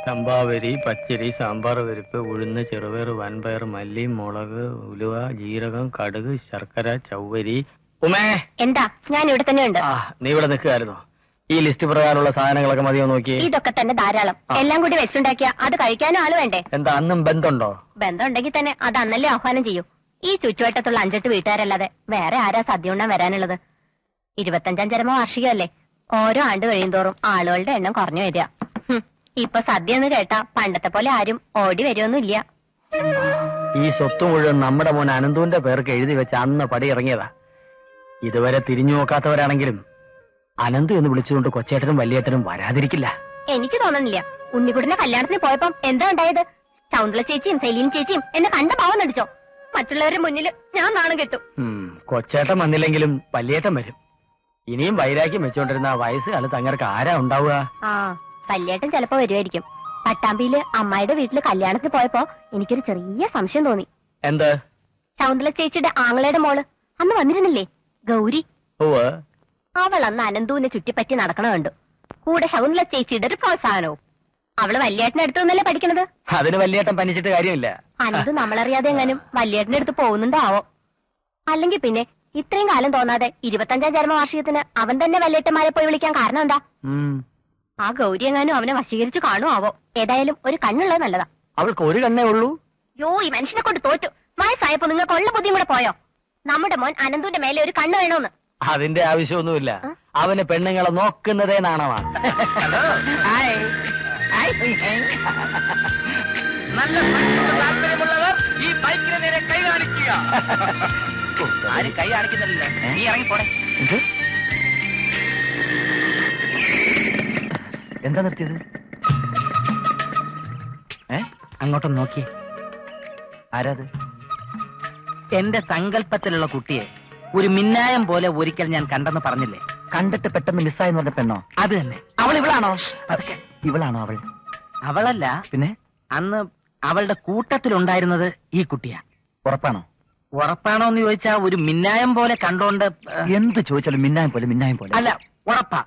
ചമ്പാവരി, പച്ചരി, സാമ്പാർ പരിപ്പ്, ഉഴുന്ന്, ചെറുപയർ, വൻപയർ, മല്ലി, മുളക്, ഉലുവ, ജീരകം, കടുക്, ശർക്കര, ചൗവരി. ഉമേ, എന്താ? ഞാൻ ഇവിടെ തന്നെ ഉണ്ട്. നീ ഇവിടെ നിൽക്കുകയായിരുന്നോ? ഈ ലിസ്റ്റ് പ്രകാരമുള്ള സാധനങ്ങളൊക്കെ മതിയോ നോക്കി? ഇതൊക്കെ തന്നെ ധാരാളം. എല്ലാം കൂടി വെച്ചുണ്ടാക്കിയ അത് കഴിക്കാനും ആള് വേണ്ടേ? എന്താ അന്നും ബന്ധമുണ്ടോ? ബന്ധം ഉണ്ടെങ്കിൽ തന്നെ അത് അന്നല്ലേ ആഹ്വാനം ചെയ്യൂ. ഈ ചുറ്റുവട്ടത്തുള്ള 5-8 വീട്ടുകാരല്ലാതെ വേറെ ആരാ സദ്യ ഉണ്ണാൻ വരാനുള്ളത്? 25-ാം ചരമവാർഷികമല്ലേ? ഓരോ ആണ്ട് കഴിയുന്തോറും ആളുകളുടെ എണ്ണം കുറഞ്ഞു വരിക. ഇപ്പൊ സദ്യ എന്ന് കേട്ടാ പണ്ടത്തെ പോലെ ആരും ഓടി വരുമൊന്നുമില്ല. ഈ സ്വത്ത് മുഴുവൻ നമ്മുടെ മോൻ അനന്തുവിന്റെ പേർക്ക് എഴുതി വെച്ച് അന്ന് പടി ഇറങ്ങിയതാ. ഇതുവരെ തിരിഞ്ഞു നോക്കാത്തവരാണെങ്കിലും അനന്തു എന്ന് വിളിച്ചുകൊണ്ട് കൊച്ചേട്ടനും വലിയേട്ടനും വരാതിരിക്കില്ല. എനിക്ക് തോന്നുന്നില്ല. ഉണ്ണിക്കുട്ടിന്റെ കല്യാണത്തിന് പോയപ്പം എന്താ ഉണ്ടായത്? ശൗന്തള ചേച്ചിയും സെലീൻ ചേച്ചിയും എന്നെ കണ്ട പാവം നടിച്ചോ? മറ്റുള്ളവരുടെ മുന്നിൽ ഞാൻ നാണം കെട്ടു. കൊച്ചേട്ടൻ വന്നില്ലെങ്കിലും വലിയേട്ടൻ വരും. ഇനിയും വൈരാഗ്യം വെച്ചോണ്ടിരുന്ന വയസ്സുകാലത്ത് അങ്ങർക്ക് ആരാ ഉണ്ടാവുക? വല്യേട്ടൻ ചിലപ്പോ വരുമായിരിക്കും. പട്ടാമ്പിയില് അമ്മായിയുടെ വീട്ടില് കല്യാണത്തിന് പോയപ്പോ എനിക്കൊരു ചെറിയ സംശയം തോന്നി. എന്ത്? ശൗന്തള ചേച്ചിയുടെ ആങ്ങളയുടെ മോള് അന്ന് വന്നിരുന്നില്ലേ, ഗൗരി? അവൾ അന്ന് അനന്തുവിനെ ചുറ്റിപ്പറ്റി നടക്കണ കണ്ടു. കൂടെ ശൗന്തള ചേച്ചിയുടെ ഒരു പ്രോത്സാഹനവും. അവള് വല്യേട്ടന്റെ അടുത്ത് നിന്നല്ലേ പഠിക്കണത്? അതിന് വല്യേട്ടൻ പനിച്ചിട്ട് കാര്യമില്ല. അനന്തു നമ്മളറിയാതെ എങ്ങാനും വല്യേട്ടന്റെ അടുത്ത് പോകുന്നുണ്ടോ ആവോ? അല്ലെങ്കിൽ പിന്നെ ഇത്രയും കാലം തോന്നാതെ 25-ാം ചരമവാർഷികത്തിന് അവൻ തന്നെ വല്യേട്ടന്മാരെ പോയി വിളിക്കാൻ കാരണം എന്താ? ആ ഗൗരി എങ്ങാനും അവനെ വശീകരിച്ചു കാണുമാവോ? ഏതായാലും ഒരു കണ്ണുള്ളത് നല്ലതാ. അവൾക്ക് ഒരു കണ്ണേ ഉള്ളൂ. ഈ മനുഷ്യനെ കൊണ്ട് തോറ്റു. വയസ്സായപ്പോ നിങ്ങൾക്ക് ഉള്ള ബുദ്ധിയും കൂടെ പോയോ? നമ്മുടെ മോൻ അനന്തുവിന്റെ മേലെ ഒരു കണ്ണ് വേണോന്ന്. അതിന്റെ ആവശ്യമൊന്നുമില്ല. അവന് പെണ്ണുങ്ങളെ നോക്കുന്നതേ നാണമാണ്. നല്ല താല്പര്യമുള്ളവർ ഈ ബൈക്കിന് നേരെ കൈ കാണിക്കുക. ആരും കൈ കാണിക്കുന്നില്ലല്ലോ, നീ ഇറങ്ങിപ്പോടെ. എന്താ നിർത്തിയത്? അങ്ങോട്ടൊന്ന് നോക്കി. ആരാത്? എന്റെ സങ്കല്പത്തിലുള്ള കുട്ടിയെ ഒരു മിന്നായം പോലെ ഒരിക്കൽ ഞാൻ കണ്ടെന്ന് പറഞ്ഞില്ലേ? കണ്ടിട്ട് പെട്ടെന്ന് മിസ്സായെന്ന് പറഞ്ഞ പെണ്ണോ? അത് തന്നെ. അവൾ ഇവളാണോ? അതൊക്കെ ഇവളാണോ? അവൾ അവളല്ല. പിന്നെ? അന്ന് അവളുടെ കൂട്ടത്തിലുണ്ടായിരുന്നത് ഈ കുട്ടിയാ. ഉറപ്പാണോ? ഉറപ്പാണോ എന്ന് ചോദിച്ചാ ഒരു മിന്നായം പോലെ കണ്ടോണ്ട്. എന്ത് ചോദിച്ചാലും മിന്നായം പോലെ മിന്നായം പോലെ. അല്ല, ഉറപ്പാ.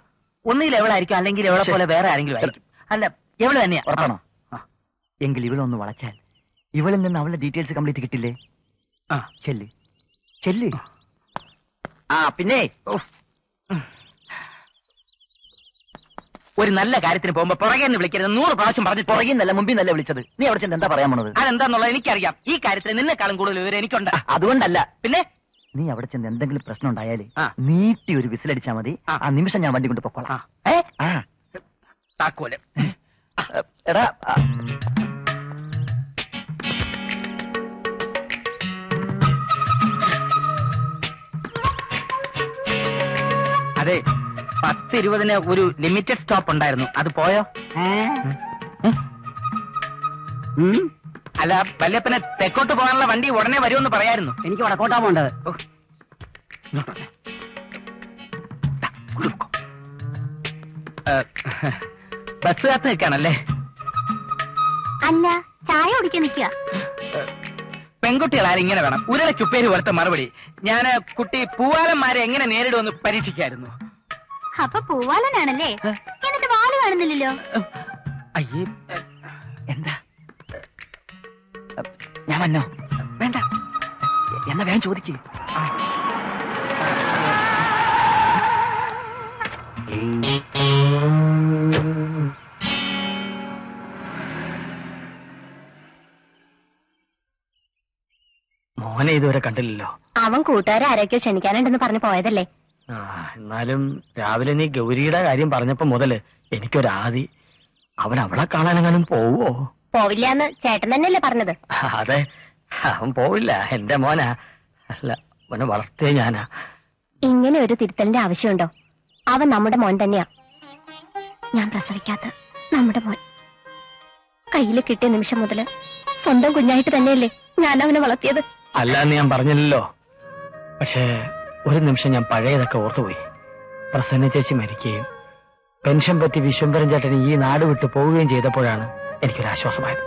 ഒന്നിൽ എവളായിരിക്കും, അല്ലെങ്കിൽ എവളെ പോലെ വേറെ ആരെങ്കിലും ആയിരിക്കും. അല്ല, എവള് തന്നെയാ. ഉറപ്പാണോ? എങ്കിൽ ഇവളൊന്ന് വളച്ചാൽ ഇവളിൽ നിന്ന് അവളുടെ ഡീറ്റെയിൽസ് കംപ്ലീറ്റ് കിട്ടില്ലേ? ചെല്ല് ചെല്ല്. പിന്നെ ഒരു നല്ല കാര്യത്തിന് പോകുമ്പോ പുറകെന്ന് വിളിക്കരുത്. 100 പ്രാവശ്യം പറഞ്ഞു. പുറകിന്നല്ല മുമ്പിൽ നല്ല വിളിച്ചത്. നീ അവിടെ ചെന്ന് എന്താ പറയാൻ പോണത്? അതെന്താന്നുള്ളത് എനിക്കറിയാം. ഈ കാര്യത്തിൽ നിന്നെക്കാളും കൂടുതൽ വിവരം എനിക്കുണ്ട്. അതുകൊണ്ടല്ല. പിന്നെ നീ അവിടെ ചെന്ന് എന്തെങ്കിലും പ്രശ്നം ഉണ്ടായാലേ നീട്ടി ഒരു വിസിലടിച്ചാ മതി. ആ നിമിഷം ഞാൻ വണ്ടി കൊണ്ട് പൊക്കോളാം. താക്കോല്. എടാ, അതെ, 10-20 ഒരു ലിമിറ്റഡ് സ്റ്റോപ്പ് ഉണ്ടായിരുന്നു. അത് പോയോ? അല്ല, വല്യപ്പനെ തെക്കോട്ട് പോകാനുള്ള വണ്ടി ഉടനെ വരുമെന്ന് പറയായിരുന്നു. എനിക്ക് വടക്കോട്ടാ പോണ്ടത്. ബസ് കാത്ത് നിൽക്കാണല്ലേ? അല്ല, ചായ കുടിക്കാൻ നിൽക്കുക. പെൺകുട്ടികളാരും ഇങ്ങനെ വേണം. ഉരുളച്ചുപ്പേര് പോലത്തെ മറുപടി. ഞാൻ കുട്ടി പൂവാലന്മാരെ എങ്ങനെ നേരിടുമെന്ന് പരീക്ഷിക്കായിരുന്നു. അപ്പൊ പൂവാലനാണല്ലേ? എന്നിട്ട് വാല് കാണുന്നില്ലല്ലോ. അയ്യേ, എന്താ? ഞാൻ വന്നോ? വേണ്ട, എന്നാ വേഗം ചോദിക്കേ. മോനെ ഇതുവരെ കണ്ടില്ലല്ലോ. അവൻ കൂട്ടുകാരെ ആരൊക്കെയോ ക്ഷണിക്കാനുണ്ടെന്ന് പറഞ്ഞു പോയതല്ലേ? എന്നാലും രാവിലെ നീ ഗൗരിയുടെ കാര്യം പറഞ്ഞപ്പോ മുതല് എനിക്കൊരാദി. അവൻ അവളെ കാണാനെങ്ങാനും പോവോ? പോവില്ലാന്ന് ചേട്ടൻ തന്നെയല്ലേ പറഞ്ഞത്? അതെ, അവൻ പോവില്ല. എന്റെ മോനാ. അല്ല, അവനെ വളർത്തിയ ഞാനാ. ഇങ്ങനെ ഒരു തിരുത്തലിന്റെ ആവശ്യമുണ്ടോ? അവൻ നമ്മുടെ മോൻ തന്നെയാ. ഞാൻ പ്രസവിക്കാത്ത നമ്മുടെ മോൻ. കയ്യിൽ കിട്ടിയ നിമിഷം മുതല് സ്വന്തം കുഞ്ഞായിട്ട് തന്നെയല്ലേ ഞാൻ അവനെ വളർത്തിയത്. അല്ലാന്ന് ഞാൻ പറഞ്ഞില്ലല്ലോ. പക്ഷേ ഒരു നിമിഷം ഞാൻ പഴയതൊക്കെ ഓർത്തുപോയി. പ്രസന്ന ചേച്ചി മരിക്കുകയും പെൻഷൻ പറ്റി വിശ്വംഭരൻ ചേട്ടൻ ഈ നാട് വിട്ടു പോവുകയും ചെയ്തപ്പോഴാണ് എനിക്കൊരാശ്വാസമായത്.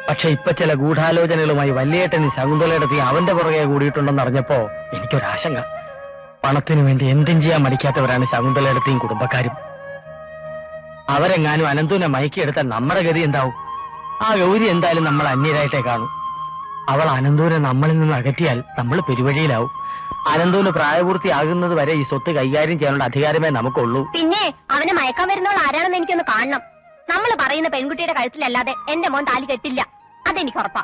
പക്ഷെ ഇപ്പൊ ചില ഗൂഢാലോചനകളുമായി വല്യേട്ടൻ ശകുന്തളയെടുത്തി അവന്റെ പുറകെ കൂടിയിട്ടുണ്ടെന്ന് അറിഞ്ഞപ്പോ എനിക്കൊരാശങ്ക. പണത്തിനു വേണ്ടി എന്തും ചെയ്യാൻ മടിക്കാത്തവരാണ് ശകുന്തളയെടുത്തിയും കുടുംബക്കാരും. അവരെങ്ങാനും അനന്തുവിനെ മയക്കിയെടുത്താൽ നമ്മുടെ ഗതി എന്താവും? ആ ഗൗരി എന്തായാലും നമ്മൾ അന്യരായിട്ടേ കാണും. അവൾ അനന്തുവിനെ നമ്മളിൽ നിന്ന് അകറ്റിയാൽ നമ്മൾ പെരുവഴിയിലാവും. അനന്തുവിന് പ്രായപൂർത്തിയാകുന്നത് വരെ ഈ സ്വത്ത് കൈകാര്യം ചെയ്യാനുള്ള അധികാരമേ നമുക്കുള്ളൂ. പിന്നെ അവനെ മയക്കാൻ വരുന്നവൾ ആരാണെന്ന് എനിക്കൊന്ന് കാണണം. നമ്മൾ പറയുന്ന പെൺകുട്ടിയുടെ കഴുത്തിലല്ലാതെ എന്റെ മോൻ താലി കെട്ടില്ല, അതെനിക്ക് ഉറപ്പാ.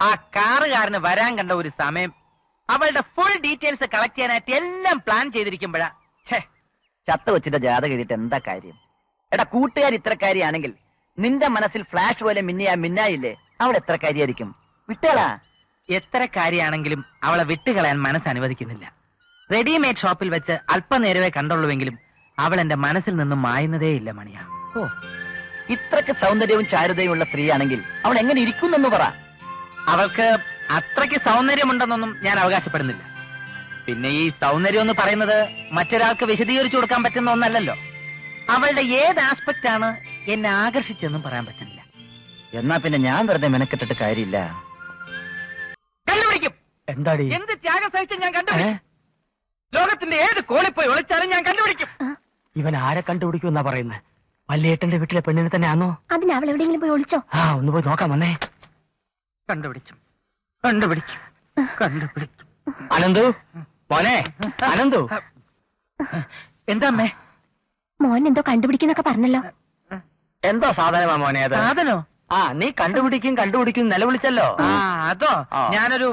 ആ കാറുകാരന് വരാൻ കണ്ട ഒരു സമയം, അവളുടെ ഫുൾ ഡീറ്റെയിൽസ് കളക്ട് ചെയ്യാനായിട്ട് എല്ലാം പ്ലാൻ ചെയ്തിരിക്കുമ്പോഴാ ചത്ത വെച്ചിട്ട് ജാഥ എഴുതിയിട്ട് എന്താ കാര്യം? എടാ, കൂട്ടുകാർ ഇത്രക്കാരിയാണെങ്കിൽ നിന്റെ മനസ്സിൽ ഫ്ലാഷ് പോലെ മിന്നായില്ലേ, അവൾ എത്ര കാര്യായിരിക്കും? വിട്ടേളാ. എത്ര കാര്യമാണെങ്കിലും അവളെ വിട്ടുകളയാൻ മനസ്സ് അനുവദിക്കുന്നില്ല. റെഡിമെയ്ഡ് ഷോപ്പിൽ വെച്ച് അല്പനേരവേ കണ്ടുള്ളൂവെങ്കിലും അവൾ എന്റെ മനസ്സിൽ നിന്നും മായുന്നതേ ഇല്ല മണിയാ. ഓ, ഇത്രക്ക് സൗന്ദര്യവും ചാരുതയും ഉള്ള സ്ത്രീയാണെങ്കിൽ അവൾ എങ്ങനെ ഇരിക്കുന്നെന്ന് പറ. അവൾക്ക് അത്രയ്ക്ക് സൗന്ദര്യമുണ്ടെന്നൊന്നും ഞാൻ അവകാശപ്പെടുന്നില്ല. പിന്നെ ഈ സൗന്ദര്യം എന്ന് പറയുന്നത് മറ്റൊരാൾക്ക് വിശദീകരിച്ചു കൊടുക്കാൻ പറ്റുന്ന ഒന്നല്ലല്ലോ. അവളുടെ ഏത് ആസ്പെക്ട് ആണ് എന്നെ ആകർഷിച്ചെന്നും പറയാൻ പറ്റുന്നില്ല. എന്നാ പിന്നെ ഞാൻ വെറുതെ മെനക്കെട്ടിട്ട് കാര്യമില്ല. കണ്ടുപിടിക്കും. എന്താടി? എന്ത് ത്യാഗം സഹിച്ച് ഞാൻ കണ്ടുപിടിക്കും. ലോകത്തിന്റെ ഏത് കോണിൽ പോയി ഒളിച്ചാലും ഞാൻ കണ്ടുപിടിക്കും. ഇവൻ ആരെ കണ്ടുപിടിക്കുമെന്നാ പറയുന്നത്? വല്യേട്ടന്റെ വീട്ടിലെ പെണ്ണിനെ തന്നെ ആണോ? അതിന് അവൾ എവിടെയെങ്കിലും പോയി ഒളിച്ചോ? ആ, ഒന്ന് പോയി നോക്കാം. വന്നേ. കണ്ടുപിടിക്കും, കണ്ടുപിടിക്കും, കണ്ടുപിടിക്കും. അനന്തു മോനെ, അനന്തു. എന്താ അമ്മേ? മോൻ എന്തോ കണ്ടുപിടിക്കുന്നൊക്കെ പറഞ്ഞല്ലോ. എന്തോ സാധനമാ മോനെ അത്? സാധനോ? ആ, നീ കണ്ടുപിടിക്കും നിലവിളിച്ചല്ലോ. ആ, അതോ? ആ. ഞാനൊരു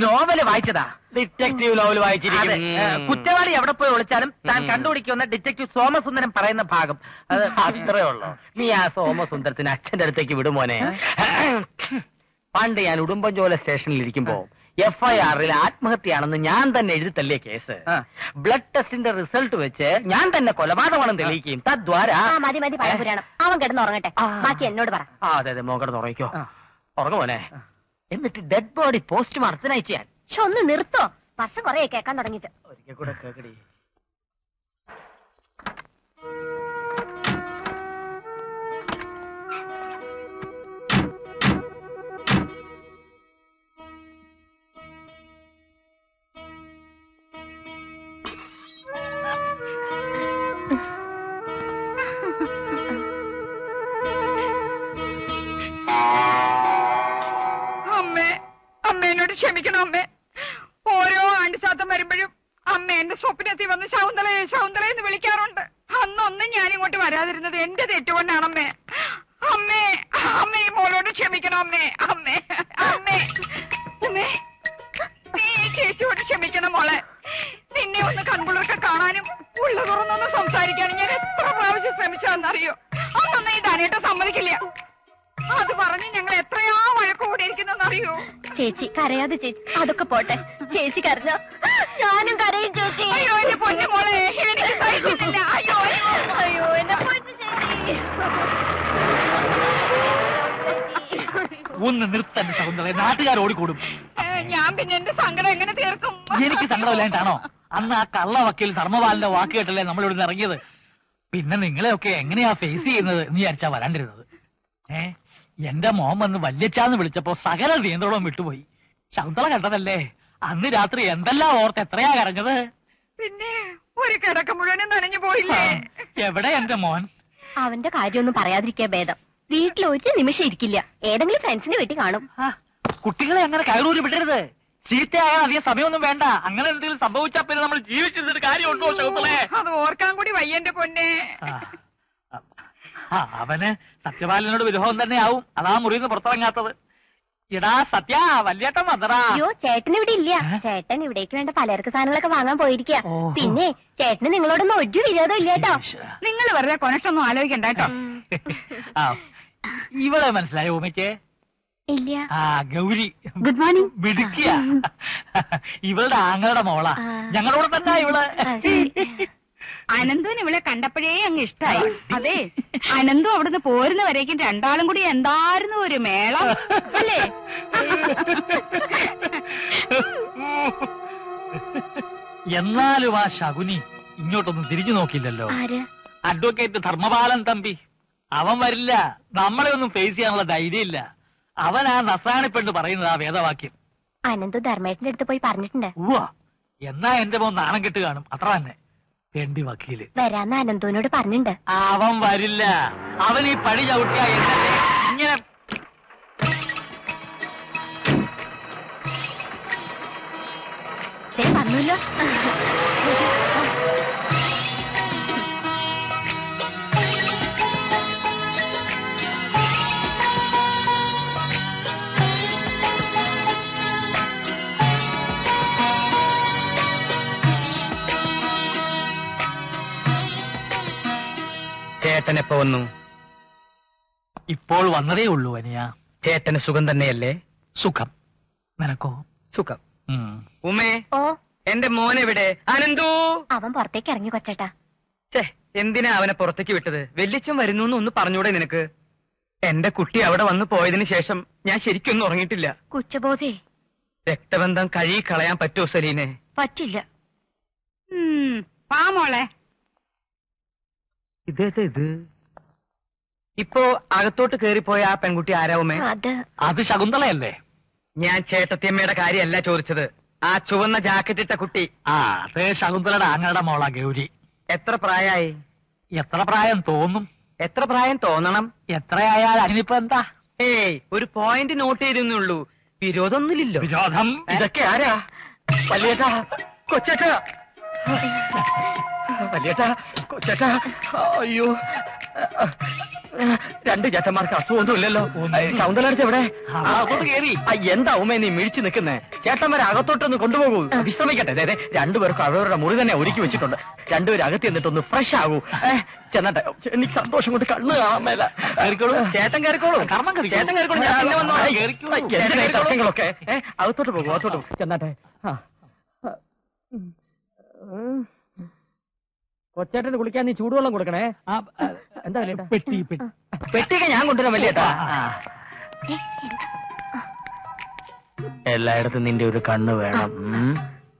നോവല് വായിച്ചതാ. ഡിറ്റക്റ്റീവ് നോവൽ അതെ. വായിച്ചിരിക്കും. കുറ്റവാളി എവിടെ പോയി ഒളിച്ചാലും താൻ കണ്ടുപിടിക്കുമെന്ന് ഡിറ്റക്റ്റീവ് സോമസുന്ദരം പറയുന്ന ഭാഗം. അത് അത്രേ ഉള്ളൂ. നീ ആ സോമസുന്ദരത്തിന് അച്ഛന്റെ അടുത്തേക്ക് വിടുമോനെ. പണ്ട് ഞാൻ ഉടുമ്പൻചോല സ്റ്റേഷനിൽ ഇരിക്കുമ്പോ FIR-ൽ ആത്മഹത്യയാണെന്ന് ഞാൻ തന്നെ എഴുതി തള്ളിയ കേസ് ആ. ബ്ലഡ് ടെസ്റ്റിന്റെ റിസൾട്ട് വെച്ച് ഞാൻ തന്നെ കൊലപാതകമാണെന്ന് തെളിയിക്കുകയും തദ്വാര. ആ, മതി പഴപുരാണം. അവൻ കിടന്ന് ഉറങ്ങട്ടെ. ബാക്കി എന്നോട് പറ. ആ, അതെ മോക്കട ഉറങ്ങിക്കോ. ആ. ഉറങ്ങുമോനെ. എന്നിട്ട് ഡെഡ് ബോഡി പോസ്റ്റ്മോർട്ടത്തിന് അയച്ചു ഞാൻ. പക്ഷെ ഒന്ന് നിർത്തോ, വർഷം കുറെ കേൾക്കാൻ തുടങ്ങിട്ട്. ഒരിക്കൽ കൂടെ കേക്കടി. എന്നോട് ക്ഷമിക്കണം അമ്മേ. ഓരോ ആണ്ടിസാത്തം വരുമ്പോഴും അമ്മ എന്റെ സ്വപ്നത്തിൽ വന്ന് ശൗന്തളയെ ശൗന്തളയെന്ന് വിളിക്കാറുണ്ട്. അന്നൊന്നും ഞാൻ ഇങ്ങോട്ട് വരാതിരുന്നത് എന്റെ തെറ്റുകൊണ്ടാണമ്മേ. അമ്മേ, അമ്മേ മോളോട് ക്ഷമിക്കണം അമ്മേ. അമ്മേ, അമ്മേ, അമ്മേ, നീ ചേച്ചിയോട് ക്ഷമിക്കണം മോളെ. നിന്നെ ഒന്ന് കൺകുളിർക്കെ കാണാനും ഉള്ള തുറന്നൊന്ന് സംസാരിക്കാനും ഞാൻ എത്ര പ്രാവശ്യം ശ്രമിച്ചതെന്നറിയോ? അന്നൊന്നും ഈ ധനേട്ട സമ്മതിക്കില്ല. അത് പറഞ്ഞ് ഞങ്ങൾ എത്രയാ വഴക്ക് കൂടിയിരിക്കുന്നറിയോ? ചേച്ചി കരയാതെ ചേച്ചി, അതൊക്കെ പോട്ടെ. ചേച്ചി കരഞ്ഞോ ഞാനും കരയും ചേച്ചി. അയ്യോ എന്റെ പൊന്നു മോളെ, എനിക്ക് സഹിക്കുന്നില്ല. അയ്യോ അയ്യോ അയ്യോ എന്റെ പൊന്നു ചേച്ചി. ഒന്ന് നിർത്തൻ ശകുന്തളെ, നാട്ടുകാർ ഓടിക്കൂടും. ഞാൻ പിന്നെ എന്റെ സങ്കടം എങ്ങനെ തീർക്കും? എനിക്ക് സങ്കടമില്ലായിട്ടാണോ അന്ന് ആ കള്ള വക്കീൽ ധർമ്മപാലന്റെ വാക്ക് കേട്ടല്ലേ നമ്മൾ ഇവിടെ ഇറങ്ങിയത്? പിന്നെ നിങ്ങളെയൊക്കെ എങ്ങനെയാ ഫേസ് ചെയ്യുന്നത് എന്ന് വിചാരിച്ചാ വരാണ്ടിരുന്നത്. എന്റെ മോൻ വന്ന് വല്യച്ചാന്ന് വിളിച്ചപ്പോ സകല നിയന്ത്രണവും വിട്ടുപോയി. ശകുന്തള കണ്ടതല്ലേ അന്ന് രാത്രി എന്തെല്ലാം ഓർത്ത് എത്രയാ കരഞ്ഞത്. പിന്നെ ഒരു കിടക്ക മുഴുവനും നനഞ്ഞു പോയില്ലേ? എവിടെ എന്റെ മോൻ? അവന്റെ കാര്യമൊന്നും പറയാതിരിക്കാ ഭേദം. വീട്ടിൽ ഒരു നിമിഷം ഇരിക്കില്ല. ഏതെങ്കിലും ഫ്രണ്ട്സിന്റെ വീട്ടിൽ കാണും. കുട്ടികളെ അങ്ങനെ കയറൂരി വിടരുത്. ചീത്തയാകാൻ അധികം സമയമൊന്നും വേണ്ട. അങ്ങനെ എന്തെങ്കിലും സംഭവിച്ചാൽ പിന്നെ നമ്മൾ ജീവിച്ചിരുന്നിട്ട് കാര്യമുണ്ടോ ശകുന്തളെ? അത് ഓർക്കാൻ കൂടി വയ്യന്റെ പൊന്നെ. അവന് സത്യപാലനോട് വിരോഹം തന്നെ ആവും. അതാ മുറിയിൽ നിന്ന് പുറത്തിറങ്ങാത്തത്. ഇടാ സത്യ, വല്യേട്ടൻ വന്നടാ. അയ്യോ ചേട്ടൻ ഇവിടെ ഇല്ല. ചേട്ടൻ ഇവിടേക്ക് വേണ്ട പലചരക്ക് സാധനങ്ങളൊക്കെ വാങ്ങാൻ പോയിരിക്കുക. പിന്നെ ചേട്ടന് നിങ്ങളോടൊന്നും ഒരു വിരോധം ഇല്ല കേട്ടോ. നിങ്ങൾ വെറുതെ കൊനഷ്ടൊന്നും ആലോചിക്കണ്ട കേട്ടോ. ഇവളെ മനസ്സിലായോ ഉമ്മയ്ക്ക്? ഇല്ല. ആ ഗൗരി. Good morning. മിടുക്കിയ. ഇവളുടെ ആങ്ങളുടെ മോളാ. ഞങ്ങളോട് തന്നെ ഇവള്. അനന്തുവിന് ഇവളെ കണ്ടപ്പോഴേ അങ്ങ് ഇഷ്ടായി. അതെ, അനന്തു അവിടുന്ന് പോരുന്ന വരേക്കും രണ്ടാളും കൂടി എന്തായിരുന്നു ഒരു മേളം അല്ലേ? എന്നാലും ആ ശകുനി ഇങ്ങോട്ടൊന്നും തിരിഞ്ഞു നോക്കില്ലല്ലോ. ആര്? അഡ്വക്കേറ്റ് ധർമ്മപാലൻ തമ്പി. അവൻ വരില്ല. നമ്മളെ ഒന്നും ഫേസ് ചെയ്യാനുള്ള ധൈര്യം ഇല്ല. അവൻ ആ നസ്രാണിപ്പെട്ട് പറയുന്നത് ആ വേദവാക്യം. അനന്തു ധർമ്മേട്ടന്റെ അടുത്ത് പോയി പറഞ്ഞിട്ടുണ്ട്. ഉവ്വ. എന്നാ എന്റെ മോൻ നാണം കെട്ട് കാണും, അത്ര തന്നെ. വേണ്ടി വക്കീല് വരാന്ന് അനന്തോനോട് പറഞ്ഞിട്ടുണ്ട്. അവൻ വരില്ല. അവൻ ഈ പടി ചവിട്ടിയ ഇങ്ങനെ വന്നല്ലോ. ചേട്ടൻ എപ്പോ വന്നു? ഇപ്പോൾ വന്നതേ ഉള്ളൂ അനിയ. ചേട്ടന് സുഖം തന്നെയല്ലേ? സുഖം. നിനക്കോ? സുഖം. ഉമേ, ഓ, എന്റെ മോനെവിടെ? അനന്തു! അവൻ പുറത്തേക്ക് ഇറങ്ങി കൊച്ചേട്ടാ. ഛേ, എന്തിനാ അവനെ പുറത്തേക്ക് വിട്ടത്? വെല്ലിച്ചൻ വരുന്നു ഒന്ന് പറഞ്ഞൂടെ നിനക്ക്? എന്റെ കുട്ടി അവിടെ വന്നു പോയതിനു ശേഷം ഞാൻ ശരിക്കൊന്നും ഉറങ്ങിയിട്ടില്ല. കുറ്റബോധേ രക്തബന്ധം കഴുകി കളയാൻ പറ്റുമോ സലീനെ? പറ്റില്ല. പാമോളെ, ഇതേതാ ഇത്? ഇപ്പോ അകത്തോട്ട് കേറിപ്പോയ ആ പെൺകുട്ടി ആരാവുമേ? അത് ശകുന്തളയല്ലേ? ഞാൻ ചേട്ടത്തിയമ്മയുടെ കാര്യമല്ല ചോദിച്ചത്, ആ ചുവന്ന ജാക്കറ്റ് ഇട്ട കുട്ടി. ആ, അത് ശകുന്തളയുടെ ആങ്ങളുടെ മോളാ ഗൗരി. എത്ര പ്രായമായി? എത്ര പ്രായം തോന്നും? എത്ര പ്രായം തോന്നണം? എത്രയായാൽ അതിനിപ്പോ എന്താ? ഏയ്, ഒരു പോയിന്റ് നോട്ട് ചെയ്തെന്നുള്ളൂ. വിരോധമൊന്നുമില്ലല്ലോ. വിരോധം? ഇതൊക്കെ ആരാ? വല്യേട്ടാ, കൊച്ചേട്ടാ, വല്യേട്ടാ, കൊച്ചേട്ടാ. അയ്യോ, രണ്ട് ചേട്ടന്മാർക്ക് അസുഖമൊന്നും ഇല്ലല്ലോ. ശൗന്തലടുത്ത് എവിടെ? കേറി. എന്താ ഉമ്മ നീ മിഴിച്ചു നിൽക്കുന്നേ? ചേട്ടന്മാരെ അകത്തോട്ടൊന്ന് കൊണ്ടുപോകൂ, വിശ്രമിക്കട്ടെ. അതെ, രണ്ടുപേർക്കും അവരവരുടെ മുറി തന്നെ ഒരുക്കി വെച്ചിട്ടുണ്ട്. രണ്ടുപേരും അകത്ത് എന്നിട്ടൊന്ന് ഫ്രഷ് ആകൂ. ചെന്നട്ടെ, എനിക്ക് സന്തോഷം കൊണ്ട് കണ്ണ് കാണാൻ മേല. ചേട്ടൻ കയറിക്കോളൂ. കർമ്മം കറി. ചേട്ടൻ കയറിക്കോളൂ. ഞാൻ പിന്നെ വന്നോളാം. കേറിക്കോളൂ. എന്തിനാ ഈ തർക്കങ്ങളൊക്കെ? അകത്തോട്ട് പോകും, അകത്തോട്ട് പോകും. ചെന്നാട്ടെ. കൊച്ചേട്ടന് കുളിക്കാൻ നീ ചൂടുവെള്ളം കൊടുക്കണേ. എന്താ വല്യേട്ടാ? പെട്ടി. പെട്ടിയൊക്കെ ഞാൻ കൊണ്ടുവരാൻ വല്യേട്ടാ. എല്ലായിടത്തും നിന്റെ ഒരു കണ്ണ് വേണം.